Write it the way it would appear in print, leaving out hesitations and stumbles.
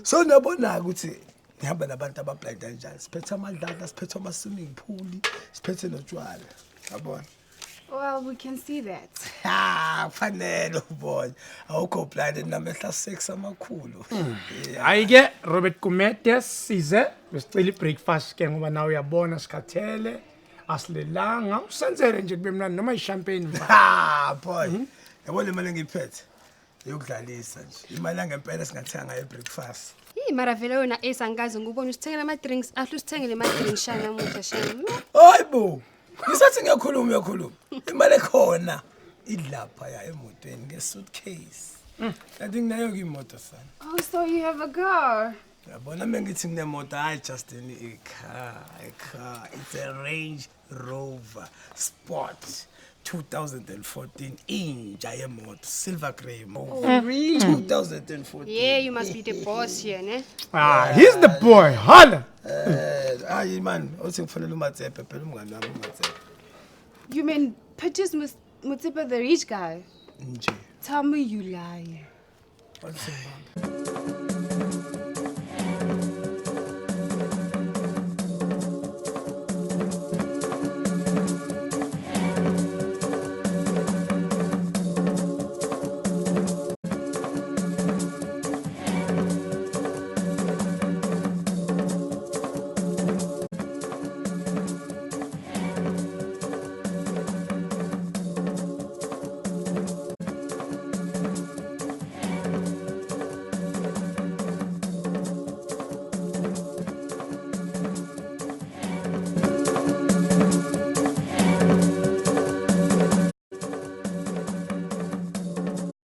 So nabona ukuthi ngihamba nabantu abablind kanjani. Siphethe amadlala, siphethe ama swimming pool, siphethe notshwala. Yabona? Well, we can see that. Fanele ubona. Awukho blind namehla sex amakhulu. Ayike Robert Kumete size besicela breakfast ke ngoba nawe uyabona sikhathele asilelanga usenzele nje kube mnandi noma ichampagne Boy. Yabona imali engiphethe yokudlalisa nje. Imali angempela singathenga ngayo breakfast. Mara vele wena esangazi ngubona usithengela ama drinks, ahlu usithengele ama drinks shana namuhla shana. Hayibo. Ngisathi ngiyakhuluma. Imali ekhona idlapha ya emotweni ngesuitcase. Kanti nginayo imoto sana. Oh, so you have a car. Yabona mengithi nginemoto hayi just a car. It's a Range Rover Sport 2014 inja yemoto silver grey motor. Oh, really? 2014. Yeah, you must be the boss here, ne? He's the boy. Holla. Hayi man, uthi ngifanele uMatsepe phela umngane wami uMatsepe. You mean purchase Mutsepe the rich guy? Nje. Tell me you lie. What's it?